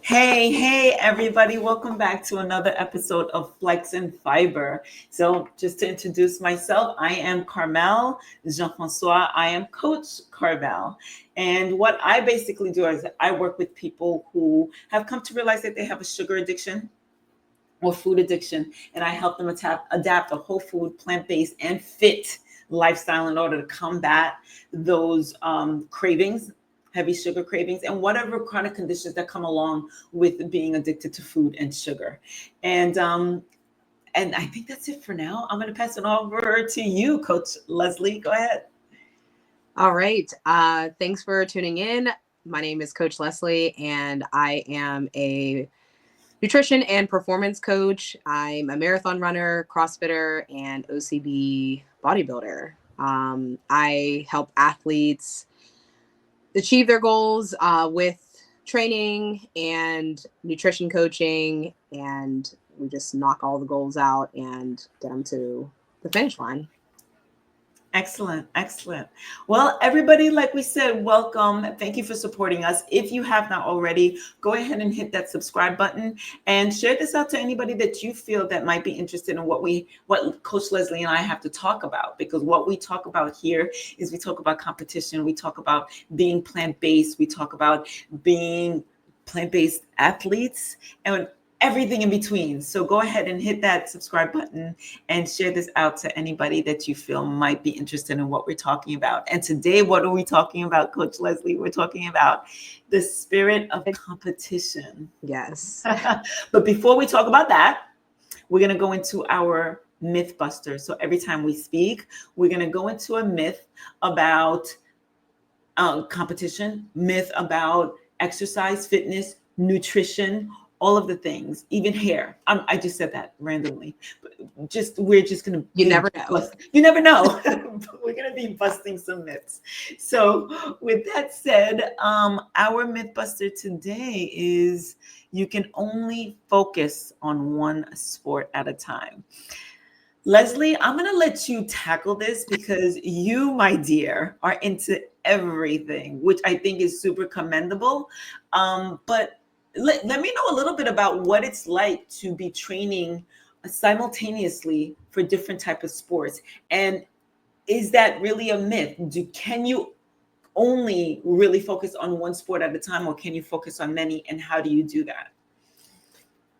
Hey, everybody. Welcome back to another episode of Flex and Fiber. So, just to introduce myself, I am Carmelle Jean-Francois. I am Coach Carmelle. And what I basically do is I work with people who have come to realize that they have a sugar addiction or food addiction, and I help them adapt a whole food, plant-based, and fit lifestyle in order to combat those cravings, heavy sugar cravings, and whatever chronic conditions that come along with being addicted to food and sugar. And I think that's it for now. I'm going to pass it over to you, Coach Leslie. Go ahead. All right. Thanks for tuning in. My name is Coach Leslie, and I am a nutrition and performance coach. I'm a marathon runner, CrossFitter, and OCB bodybuilder. I help athletes achieve their goals with training and nutrition coaching, and we just knock all the goals out and get them to the finish line. Excellent. Well, everybody, like we said, welcome. Thank you for supporting us. If you have not already, go ahead and hit that subscribe button and share this out to anybody that you feel that might be interested in what Coach Leslie and I have to talk about. Because what we talk about here is we talk about competition, we talk about being plant-based, we talk about being plant-based athletes, and everything in between. So go ahead and hit that subscribe button and share this out to anybody that you feel might be interested in what we're talking about. And today, what are we talking about, Coach Leslie? We're talking about the spirit of competition. Yes. But before we talk about that, we're going to go into our myth buster. So every time we speak, we're going to go into a myth about competition, myth about exercise, fitness, nutrition, all of the things, even hair. I just said that randomly. We're just gonna. You never know. You never know. We're gonna be busting some myths. So, with that said, our MythBuster today is you can only focus on one sport at a time. Leslie, I'm gonna let you tackle this because you, my dear, are into everything, which I think is super commendable. But let me know a little bit about what it's like to be training simultaneously for different type of sports, and is that really a myth? Can you only really focus on one sport at a time, or can you focus on many, and how do you do that?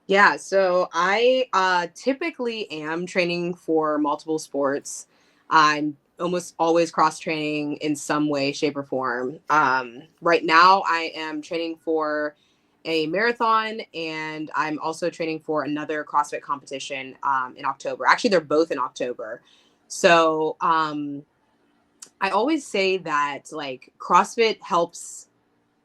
Yeah, so I typically am training for multiple sports. I'm almost always cross training in some way, shape, or form. Right now, I am training for a marathon, and I'm also training for another CrossFit competition in October. Actually, they're both in October. So I always say that like CrossFit helps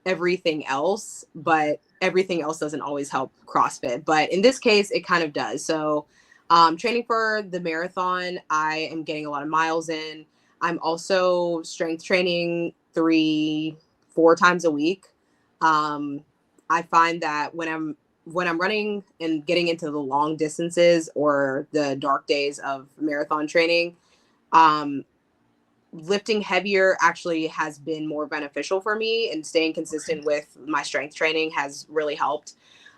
everything else, but everything else doesn't always help CrossFit. But in this case, it kind of does. So training for the marathon, I am getting a lot of miles in. I'm also strength training 3-4 times a week. I find that when I'm running and getting into the long distances or the dark days of marathon training, lifting heavier actually has been more beneficial for me, and staying consistent with my strength training has really helped.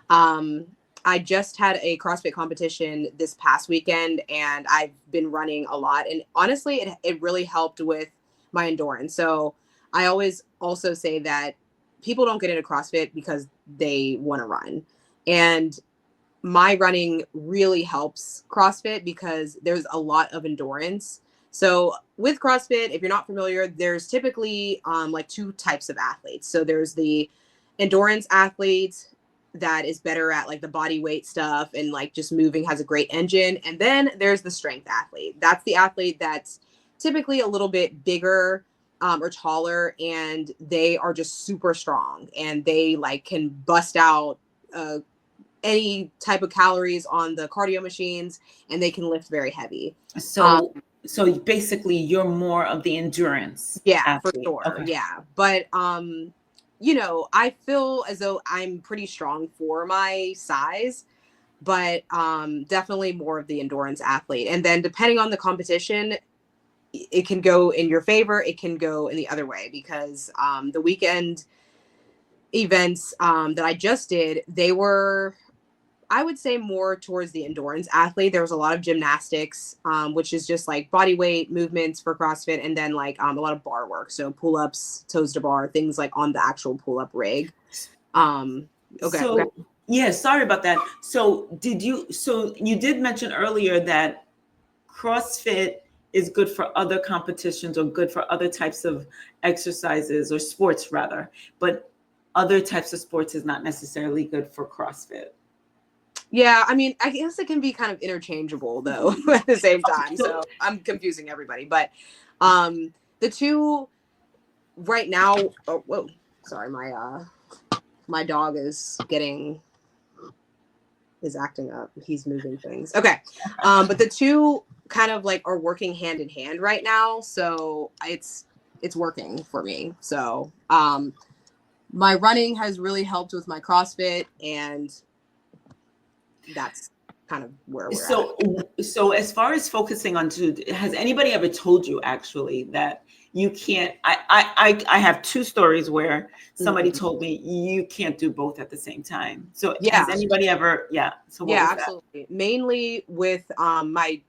I just had a CrossFit competition this past weekend, and I've been running a lot, and honestly, it really helped with my endurance. So I always also say that people don't get into CrossFit because they want to run, and my running really helps CrossFit because there's a lot of endurance. So with CrossFit, if you're not familiar, there's typically like two types of athletes. So there's the endurance athlete that is better at like the body weight stuff and like just moving, has a great engine. And then there's the strength athlete. That's the athlete that's typically a little bit bigger or taller, and they are just super strong, and they like can bust out any type of calories on the cardio machines, and they can lift very heavy. So basically you're more of the endurance Yeah, for athlete. sure. Okay. Yeah. But I feel as though I'm pretty strong for my size, but definitely more of the endurance athlete. And then depending on the competition, it can go in your favor, it can go in the other way, because the weekend events that I just did, they were, I would say, more towards the endurance athlete. There was a lot of gymnastics, which is just like body weight movements for CrossFit, and then like a lot of bar work. So pull-ups, toes to bar, things like on the actual pull-up rig. Okay. So yeah, sorry about that. So you did mention earlier that CrossFit is good for other competitions or good for other types of exercises or sports rather, but other types of sports is not necessarily good for CrossFit. Yeah, I mean, I guess it can be kind of interchangeable though at the same time. So I'm confusing everybody. But the two right now, oh whoa, sorry, my dog is acting up. He's moving things. Okay. But the two kind of like are working hand in hand right now. So it's working for me. So my running has really helped with my CrossFit, and that's kind of where we're at. So as far as focusing on has anybody ever told you actually that you can't, I have two stories where somebody told me you can't do both at the same time. So has anybody ever, so what was absolutely. That? Mainly with my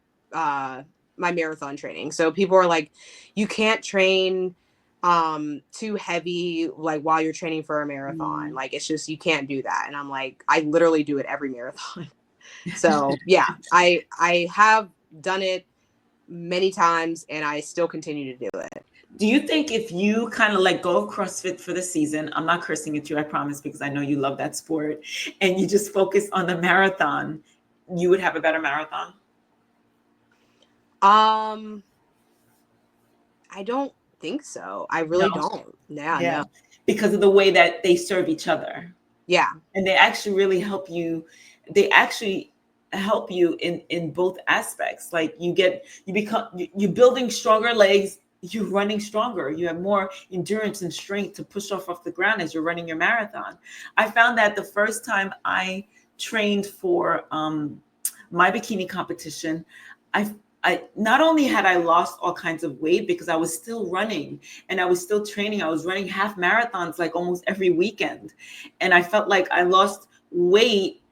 marathon training. So people are like, you can't train too heavy like while you're training for a marathon. Like it's just, you can't do that. And I'm like, I literally do it every marathon. So yeah, I have done it many times and I still continue to do it. Do you think if you kind of let go of CrossFit for the season, I'm not cursing at you, I promise, because I know you love that sport, and you just focus on the marathon, you would have a better marathon? I don't think so. I really don't. No. Because of the way that they serve each other. Yeah. And they actually really help you. They actually help you in both aspects. Like you're building stronger legs, you're running stronger, you have more endurance and strength to push off the ground as you're running your marathon. I found that the first time I trained for my bikini competition, I not only had I lost all kinds of weight because I was still running and I was still training. I was running half marathons like almost every weekend. And I felt like I lost weight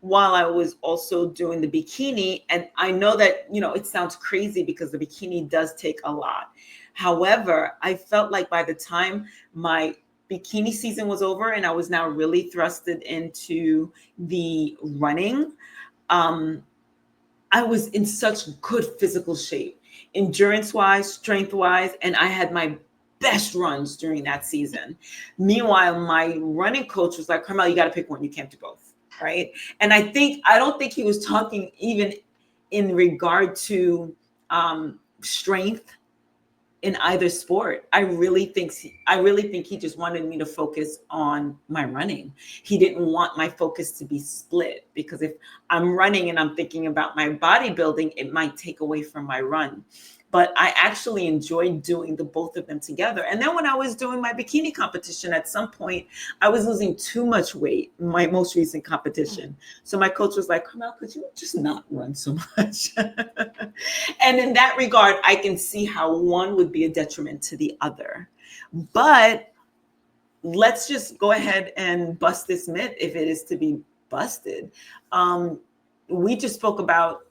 while I was also doing the bikini. And I know that, it sounds crazy because the bikini does take a lot. However, I felt like by the time my bikini season was over and I was now really thrusted into the running, I was in such good physical shape, endurance-wise, strength-wise, and I had my best runs during that season. Meanwhile, my running coach was like, Carmelle, you got to pick one. You can't do both, right? And I don't think he was talking even in regard to strength in either sport. I really think he just wanted me to focus on my running. He didn't want my focus to be split, because if I'm running and I'm thinking about my bodybuilding, it might take away from my run. But I actually enjoyed doing the both of them together. And then when I was doing my bikini competition, at some point, I was losing too much weight in my most recent competition. So my coach was like, Carmelle, could you just not run so much? And in that regard, I can see how one would be a detriment to the other. But let's just go ahead and bust this myth if it is to be busted. We just spoke about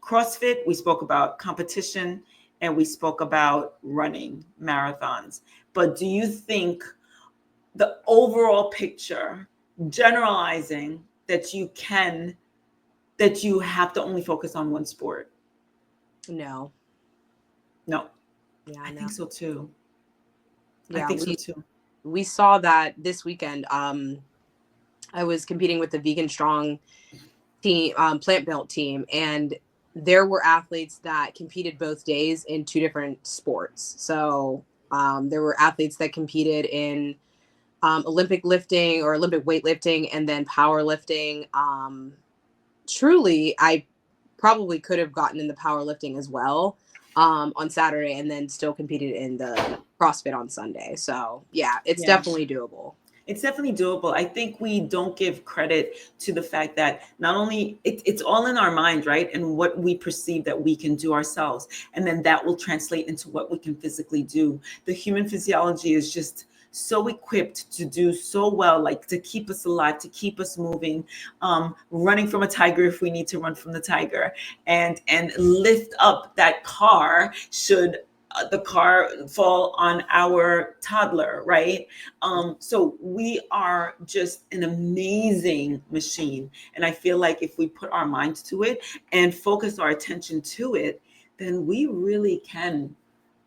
CrossFit, we spoke about competition, and we spoke about running marathons. But do you think the overall picture, generalizing, that you have to only focus on one sport? No. Yeah, I think so too. Yeah, I think so too. We saw that this weekend. I was competing with the Vegan Strong team, plant built team, and there were athletes that competed both days in two different sports. So there were athletes that competed in Olympic lifting or Olympic weightlifting and then powerlifting. Truly, I probably could have gotten in the powerlifting as well on Saturday and then still competed in the CrossFit on Sunday. So yeah, it's definitely doable. It's definitely doable. I think we don't give credit to the fact that not only it's all in our mind, right? And what we perceive that we can do ourselves. And then that will translate into what we can physically do. The human physiology is just so equipped to do so well, like to keep us alive, to keep us moving, running from a tiger if we need to run from the tiger, and lift up that car should the car fall on our toddler, right? So we are just an amazing machine. And I feel like if we put our minds to it and focus our attention to it, then we really can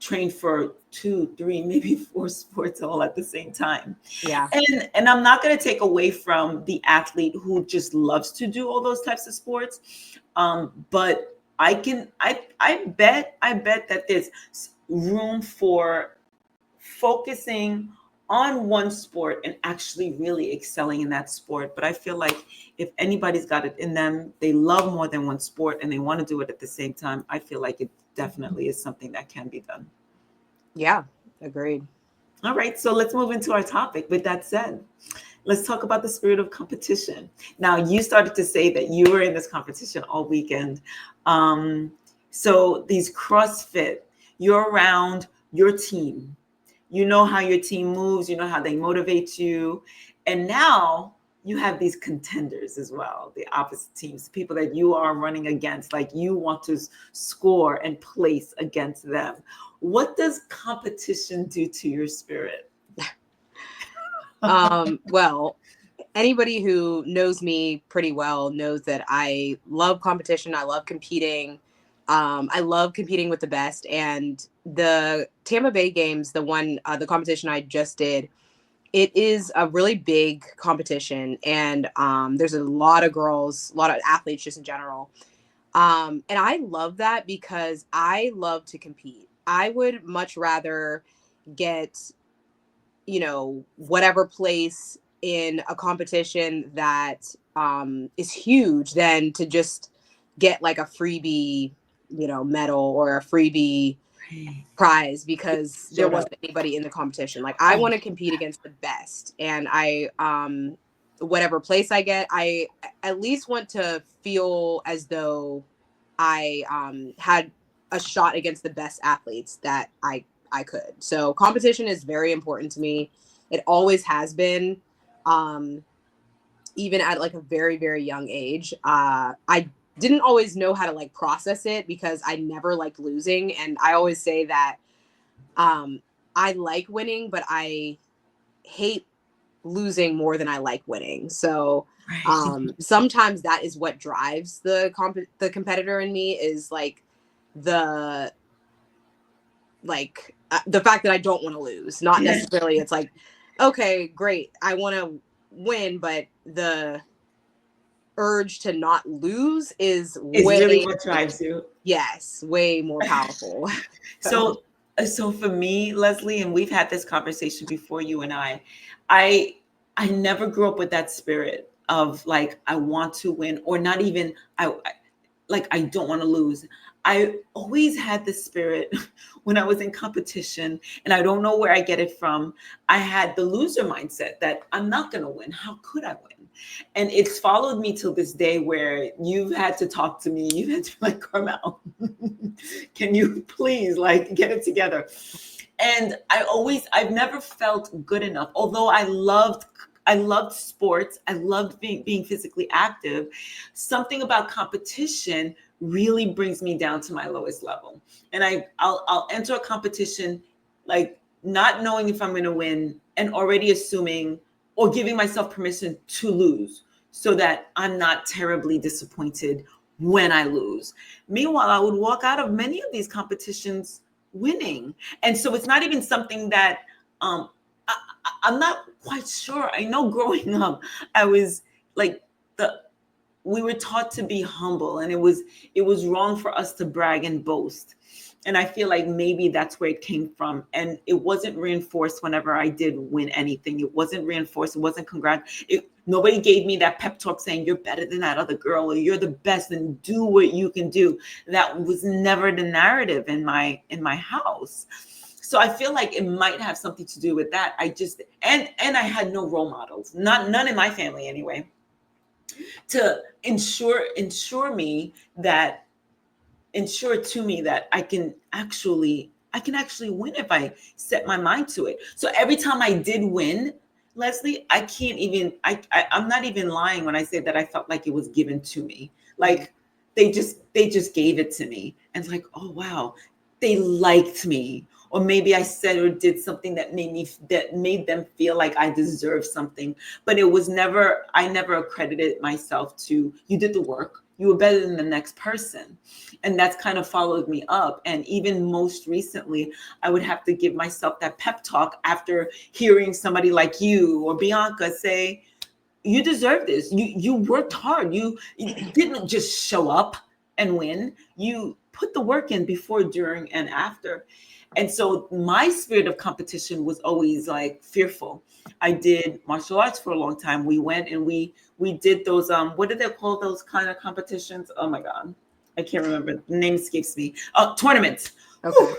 train for 2, 3, maybe 4 sports all at the same time. Yeah. And I'm not going to take away from the athlete who just loves to do all those types of sports. But I bet that there's room for focusing on one sport and actually really excelling in that sport. But I feel like if anybody's got it in them, they love more than one sport and they want to do it at the same time, I feel like it definitely is something that can be done. Yeah, agreed. All right, so let's move into our topic. With that said, let's talk about the spirit of competition. Now, you started to say that you were in this competition all weekend. So these CrossFit, you're around your team. You know how your team moves, you know how they motivate you. And now you have these contenders as well, the opposite teams, people that you are running against, like you want to score and place against them. What does competition do to your spirit? Well, anybody who knows me pretty well knows that I love competition. I love competing. I love competing with the best. And the Tampa Bay games, the competition I just did, it is a really big competition. And there's a lot of girls, a lot of athletes just in general. And I love that because I love to compete. I would much rather get, whatever place in a competition that is huge than to just get like a freebie, medal or a freebie prize because there wasn't anybody in the competition. Like I want to compete against the best, and whatever place I get, I at least want to feel as though I had a shot against the best athletes that I could. So competition is very important to me. It always has been, even at like a very, very young age. I didn't always know how to like process it because I never liked losing. And I always say that I like winning, but I hate losing more than I like winning. So sometimes that is what drives the competitor in me, is like the fact that I don't want to lose, not necessarily it's like, okay, great, I want to win, but the urge to not lose is really what drives you. Yes, way more powerful. So for me, Leslie, and we've had this conversation before, you and I never grew up with that spirit of like, I want to win, or not even I don't want to lose. I always had the spirit when I was in competition, and I don't know where I get it from. I had the loser mindset that I'm not going to win. How could I win? And it's followed me till this day, where you've had to talk to me. You've had to be like, Carmelle, can you please like get it together? And I've never felt good enough. Although I loved sports. I loved being physically active. Something about competition really brings me down to my lowest level. And I'll enter a competition like not knowing if I'm going to win, and already assuming or giving myself permission to lose so that I'm not terribly disappointed when I lose. Meanwhile, I would walk out of many of these competitions winning. And so it's not even something that I'm not quite sure. I know growing up, I was like we were taught to be humble, and it was wrong for us to brag and boast. And I feel like maybe that's where it came from. And it wasn't reinforced whenever I did win anything. It wasn't reinforced. It wasn't nobody gave me that pep talk saying you're better than that other girl, or you're the best and do what you can do. That was never the narrative in my house. So I feel like it might have something to do with that. And I had no role models, none in my family anyway, to ensure to me that I can actually I can actually win if I set my mind to it. So every time I did win, Leslie, I can't even, I'm not even lying when I say that I felt like it was given to me. Like they just gave it to me. And it's like, oh wow, they liked me. Or maybe I said or did something that made them feel like I deserved something. But it was never, I never accredited myself to, you did the work, you were better than the next person. And that's kind of followed me up. And even most recently, I would have to give myself that pep talk after hearing somebody like you or Bianca say, you deserve this. You worked hard. You didn't just show up and win. You put the work in before, during, and after. And so my spirit of competition was always like fearful. I did martial arts for a long time. We went and we did those what do they call those kind of competitions? Oh my God. I can't remember. The name escapes me. Oh, tournaments. Okay. Whew.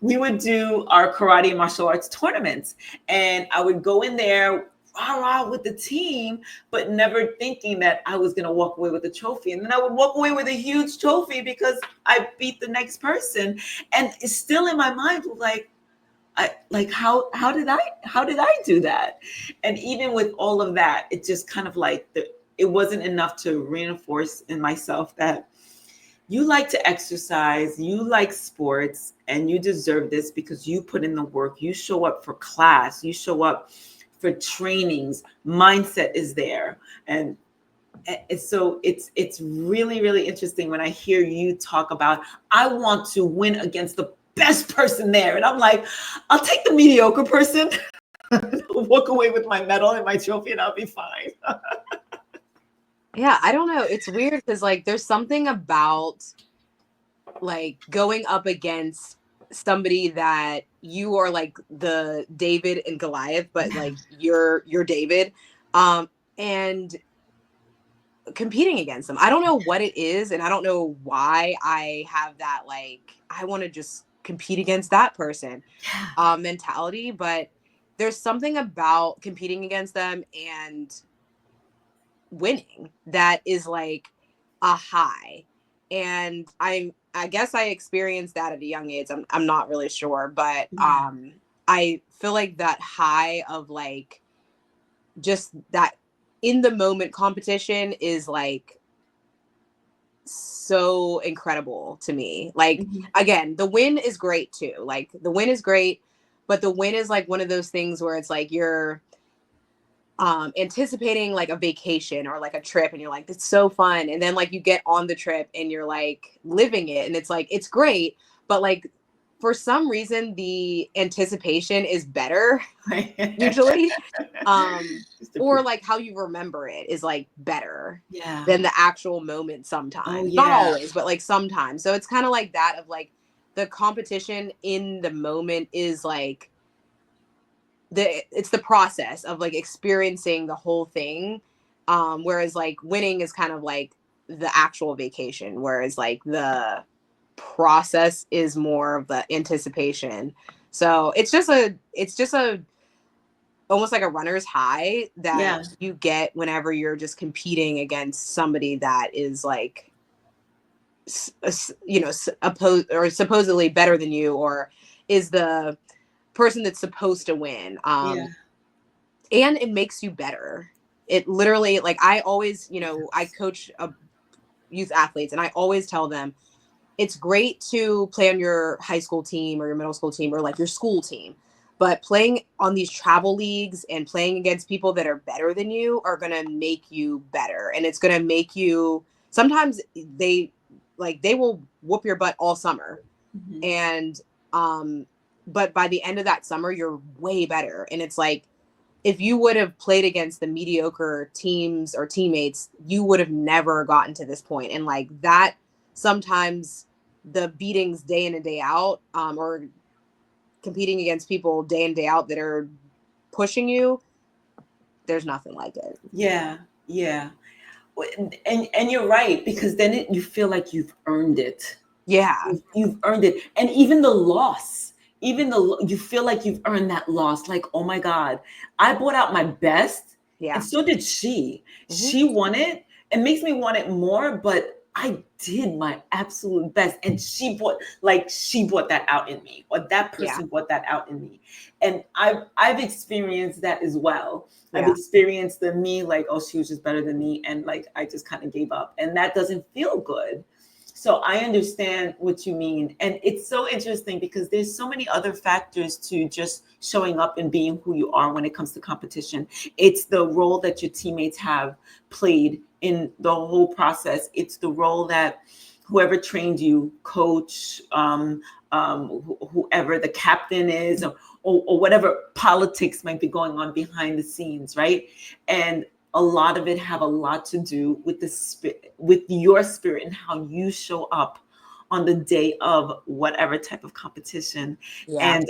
We would do our karate and martial arts tournaments. And I would go in there rah with the team, but never thinking that I was going to walk away with a trophy. And then I would walk away with a huge trophy because I beat the next person. And it's still in my mind, like, how did I do that? And even with all of that, it just kind of like it wasn't enough to reinforce in myself that you like to exercise, you like sports, and you deserve this because you put in the work. You show up for class, you show up for trainings, mindset is there. And so it's really, really interesting when I hear you talk about, I want to win against the best person there. And I'm like, I'll take the mediocre person, walk away with my medal and my trophy, and I'll be fine. Yeah, I don't know. It's weird because like there's something about like going up against somebody that you are like the David and Goliath, but like you're David, and competing against them. I don't know what it is, and I don't know why I have that like I want to just compete against that person mentality, but there's something about competing against them and winning that is like a high. And I guess I experienced that at a young age. I'm not really sure, but I feel like that high of like just that in the moment competition is like so incredible to me. Like again, the win is great too. Like the win is great, but the win is like one of those things where it's like you're anticipating like a vacation or like a trip and you're like, it's so fun. And then like you get on the trip and you're like living it and it's like, it's great. But like for some reason, the anticipation is better usually. Or like how you remember it is like better than the actual moment sometimes. Not always, but like sometimes. So it's kind of like that of like the competition in the moment is like, it's the process of like experiencing the whole thing, whereas like winning is kind of like the actual vacation, whereas like the process is more of the anticipation. So it's just a almost like a runner's high that you get whenever you're just competing against somebody that is like opposed or supposedly better than you, or is the person that's supposed to win. And it makes you better. It literally, like I always, I coach youth athletes and I always tell them it's great to play on your high school team or your middle school team or like your school team, but playing on these travel leagues and playing against people that are better than you are going to make you better. And it's going to make you, sometimes they will whoop your butt all summer. And, but by the end of that summer, you're way better. And it's like, if you would have played against the mediocre teams or teammates, you would have never gotten to this point. And like that, sometimes the beatings day in and day out, or competing against people day in, day out that are pushing you, there's nothing like it. Yeah. And you're right, because then you feel like you've earned it. Yeah. You've earned it. And even the loss, you feel like you've earned that loss. Like, oh my God, I brought out my best. Yeah. And so did she. She won it. It makes me want it more, but I did my absolute best. And she brought that out in me, or that Yeah. person brought that out in me. And I've experienced that as well. I've Yeah. experienced the me like, oh, she was just better than me. And like, I just kind of gave up. And that doesn't feel good. So I understand what you mean. And it's so interesting because there's so many other factors to just showing up and being who you are when it comes to competition. It's the role that your teammates have played in the whole process. It's the role that whoever trained you, coach, whoever the captain is, or whatever politics might be going on behind the scenes, right? And a lot of it have a lot to do with the spirit, with your spirit, and how you show up on the day of whatever type of competition. Yeah.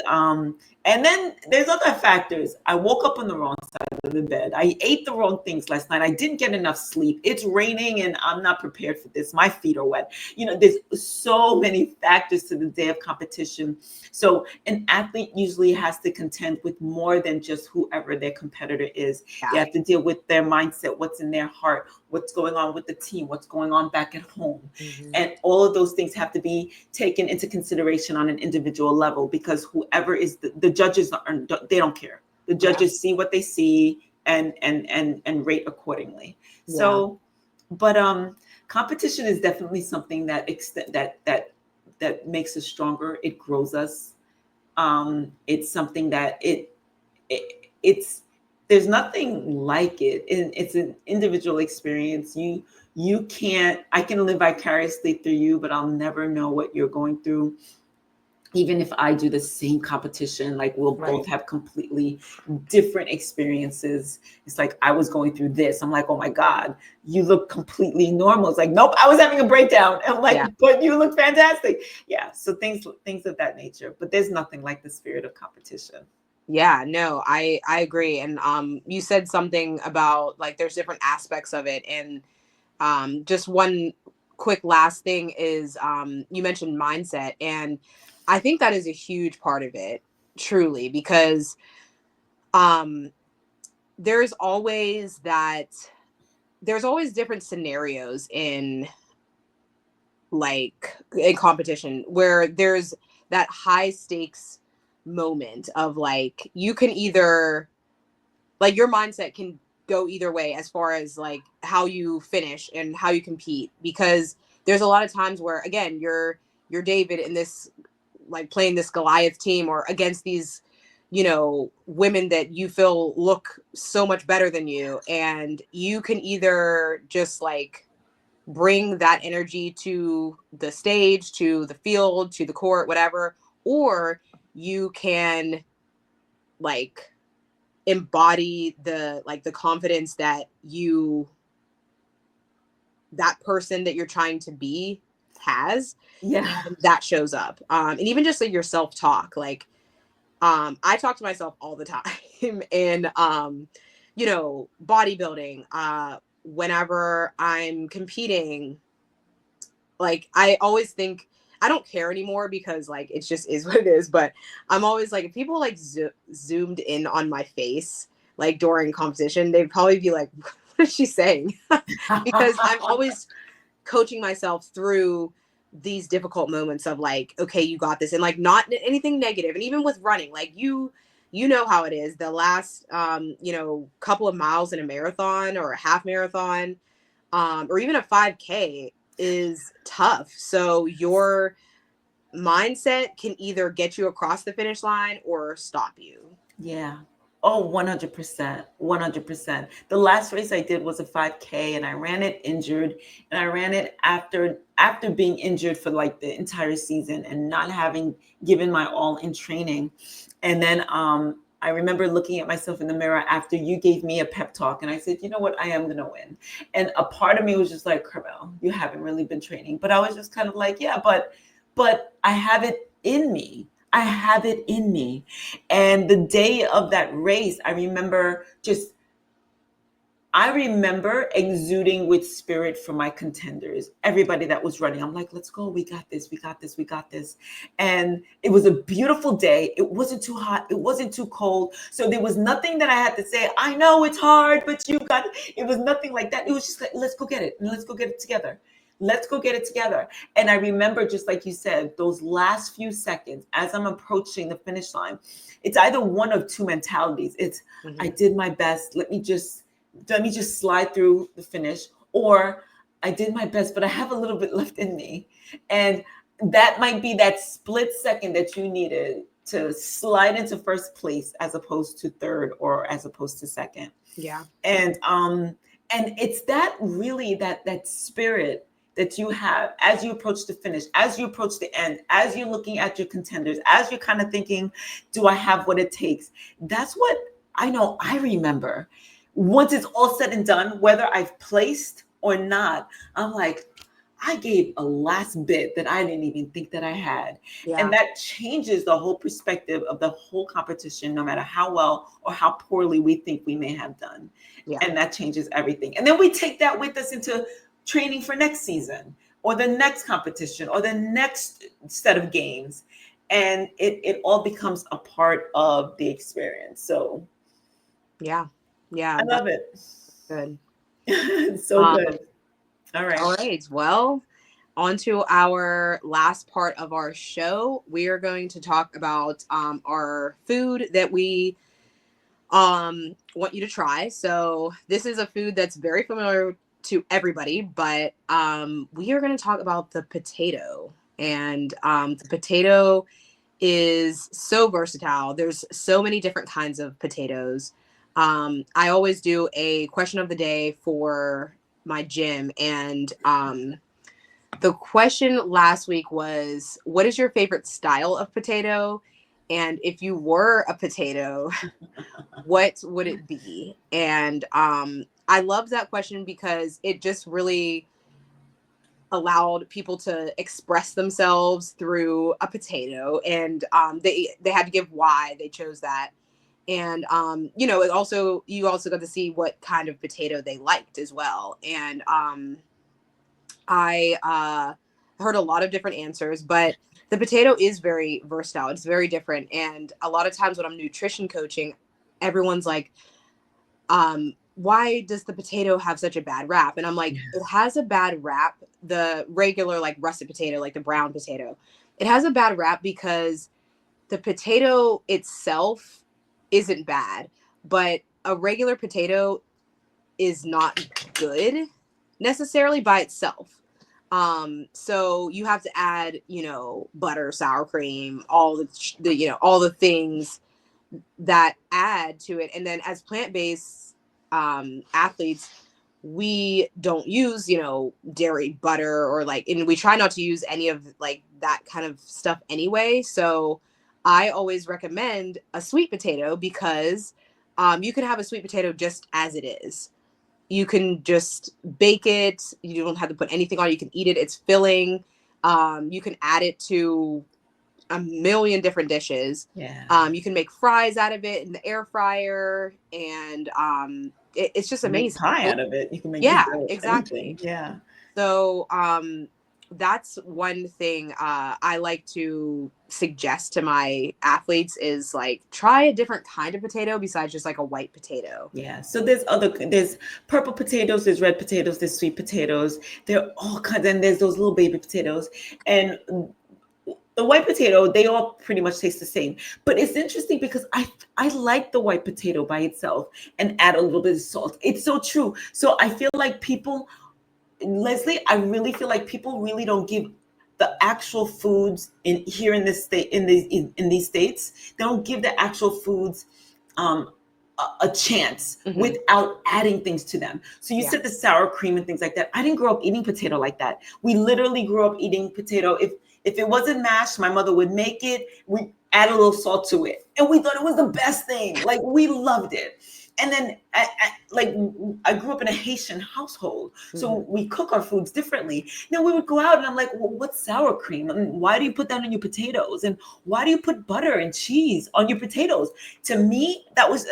And then there's other factors. I woke up on the wrong side of the bed. I ate the wrong things last night. I didn't get enough sleep. It's raining and I'm not prepared for this. My feet are wet. There's so many factors to the day of competition. So an athlete usually has to contend with more than just whoever their competitor is. Yeah. You have to deal with their mindset, what's in their heart, what's going on with the team, what's going on back at home. Mm-hmm. And all of those things have to be taken into consideration on an individual level, because whoever is the judges they don't care. The judges see what they see and rate accordingly. So, but competition is definitely something that makes us stronger. It grows us. It's something that it's there's nothing like it. It's an individual experience. I can live vicariously through you, but I'll never know what you're going through. Even if I do the same competition, like we'll both have completely different experiences. It's like, I was going through this. I'm like, oh my God, you look completely normal. It's like, nope, I was having a breakdown. I'm like, but you look fantastic. Yeah. So things of that nature, but there's nothing like the spirit of competition. Yeah, no, I agree. And you said something about like there's different aspects of it. And just one quick last thing is you mentioned mindset. And I think that is a huge part of it, truly, because there's always different scenarios in competition where there's that high stakes moment of like, you can either, like, your mindset can go either way as far as like how you finish and how you compete, because there's a lot of times where, again, you're David in this, like, playing this Goliath team or against these women that you feel look so much better than you, and you can either just like bring that energy to the stage, to the field, to the court, whatever, or you can like embody the confidence that that person that you're trying to be has. And that shows up. And even just like your self-talk, like I talk to myself all the time and bodybuilding, whenever I'm competing, like I always think, I don't care anymore because like it just is what it is, but I'm always like, if people like zoomed in on my face like during competition, they'd probably be like, what is she saying? Because I'm always coaching myself through these difficult moments of like, okay, you got this, and like not anything negative. And even with running, like you know how it is, the last couple of miles in a marathon or a half marathon, or even a 5K is tough. So your mindset can either get you across the finish line or stop you. Yeah. Oh, 100%. 100%. The last race I did was a 5K, and I ran it injured, and I ran it after being injured for like the entire season and not having given my all in training. And then I remember looking at myself in the mirror after you gave me a pep talk, and I said, you know what, I am going to win. And a part of me was just like, Carmelle, you haven't really been training. But I was just kind of like, yeah, but I have it in me. I have it in me. And the day of that race, I remember exuding with spirit for my contenders, everybody that was running. I'm like, let's go. We got this. We got this. We got this. And it was a beautiful day. It wasn't too hot. It wasn't too cold. So there was nothing that I had to say, I know it's hard, but you got it. It was nothing like that. It was just like, let's go get it. And let's go get it together. Let's go get it together. And I remember, just like you said, those last few seconds as I'm approaching the finish line, it's either one of two mentalities. It's, I did my best. Let me just slide through the finish, or I did my best, but I have a little bit left in me. And that might be that split second that you needed to slide into first place as opposed to third, or as opposed to second. Yeah. And it's that really that spirit that you have as you approach the finish, as you approach the end, as you're looking at your contenders, as you're kind of thinking, do I have what it takes? That's what I know I remember. Once it's all said and done, whether I've placed or not, I'm like, I gave a last bit that I didn't even think that I had. Yeah. And that changes the whole perspective of the whole competition, no matter how well or how poorly we think we may have done. Yeah. And that changes everything. And then we take that with us into training for next season, or the next competition, or the next set of games. And it all becomes a part of the experience. So yeah. I love it. Good. So good. All right. All right. Well, on to our last part of our show. We are going to talk about our food that we want you to try. So this is a food that's very familiar to everybody, but we are going to talk about the potato. And the potato is so versatile. There's so many different kinds of potatoes. I always do a question of the day for my gym, and the question last week was, what is your favorite style of potato? And if you were a potato, what would it be? And I loved that question because it just really allowed people to express themselves through a potato, and they had to give why they chose that. And it also, you also got to see what kind of potato they liked as well. And I heard a lot of different answers, but the potato is very versatile. It's very different. And a lot of times when I'm nutrition coaching, everyone's like, why does the potato have such a bad rap? And I'm like, it has a bad rap. The regular, like, russet potato, like the brown potato, it has a bad rap because the potato itself isn't bad, but a regular potato is not good necessarily by itself. So you have to add, butter, sour cream, all the things that add to it. And then as plant-based athletes, we don't use, dairy, butter, or and we try not to use any of that kind of stuff anyway. So I always recommend a sweet potato because you can have a sweet potato just as it is. You can just bake it. You don't have to put anything on it. You can eat it. It's filling. You can add it to a million different dishes. Yeah. You can make fries out of it in the air fryer, and it's just amazing. Make pie out of it. You can make exactly. anything. Yeah. So that's one thing I like to suggest to my athletes is try a different kind of potato besides just a white potato. Yeah. So there's purple potatoes, there's red potatoes, there's sweet potatoes. There are all kinds, and there's those little baby potatoes. And the white potato, they all pretty much taste the same. But it's interesting because I like the white potato by itself and add a little bit of salt. It's so true. So I feel like people, Leslie, I really feel like people really don't give the actual foods in this state, in these states. They don't give the actual foods a chance without adding things to them. So you said the sour cream and things like that. I didn't grow up eating potato like that. We literally grew up eating potato. If it wasn't mashed, my mother would make it. We add a little salt to it, and we thought it was the best thing. We loved it. And then I grew up in a Haitian household, so we cook our foods differently. Now we would go out and I'm like, well, what's sour cream? I mean, why do you put that on your potatoes? And why do you put butter and cheese on your potatoes? To me, that was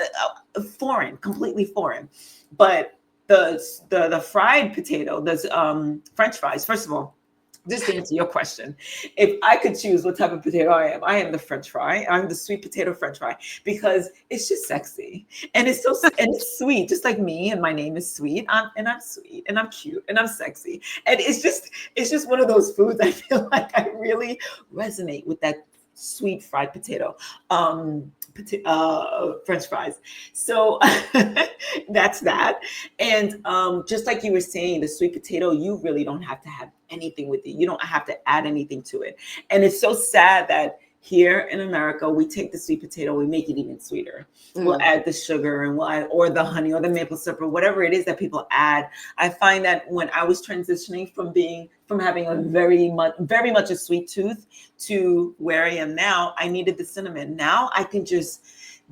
foreign, completely foreign. But the fried potato, there's French fries. First of all, just to answer your question, if I could choose what type of potato I am the French fry. I'm the sweet potato French fry because it's just sexy and it's and it's sweet, just like me. And my name is Sweet. I'm sweet and I'm cute and I'm sexy. And it's just one of those foods I feel like I really resonate with that sweet fried potato, French fries. So that's that. And just like you were saying, the sweet potato, you really don't have to have anything with it. You don't have to add anything to it. And it's so sad that here in America, we take the sweet potato, we make it even sweeter. We'll add the sugar and or the honey or the maple syrup or whatever it is that people add. I find that when I was transitioning from having a very much a sweet tooth to where I am now, I needed the cinnamon. Now I can just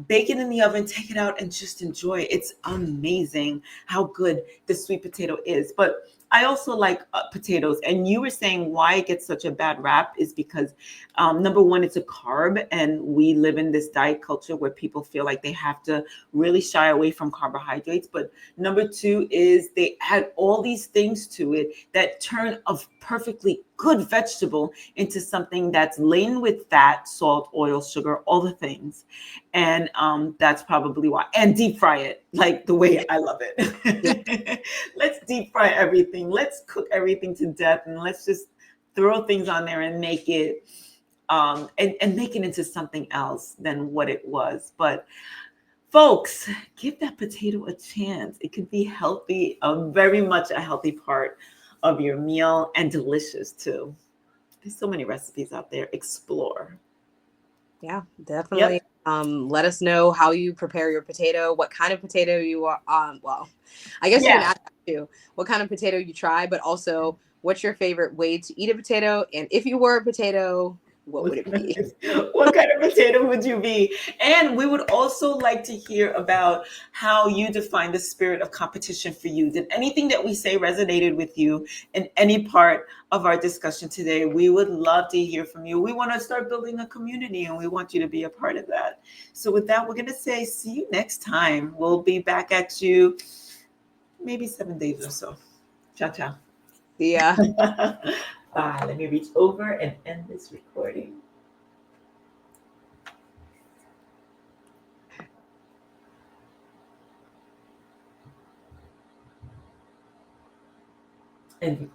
bake it in the oven, take it out, and just enjoy it. It's amazing how good the sweet potato is. But I also like potatoes. And you were saying why it gets such a bad rap is because number one, it's a carb, and we live in this diet culture where people feel like they have to really shy away from carbohydrates. But number two is they add all these things to it that turn a perfectly good vegetable into something that's laden with fat, salt, oil, sugar, all the things. And that's probably why. And deep fry it like the way I love it. Let's deep fry everything. Let's cook everything to death, and let's just throw things on there and make it and make it into something else than what it was. But folks, give that potato a chance. It could be healthy, very much a healthy part of your meal, and delicious too. There's so many recipes out there. Explore. Yeah, definitely. Yep. Let us know how you prepare your potato, what kind of potato you are. Well, I guess you can Yeah. ask that too. What kind of potato you try, but also what's your favorite way to eat a potato? And if you were a potato, what would it be? What kind of potato would you be? And we would also like to hear about how you define the spirit of competition for you. Did anything that we say resonated with you in any part of our discussion today? We would love to hear from you. We want to start building a community, and we want you to be a part of that. So with that, we're going to say see you next time. We'll be back at you maybe 7 days or so. Ciao, ciao. Yeah. Let me reach over and end this recording. And record.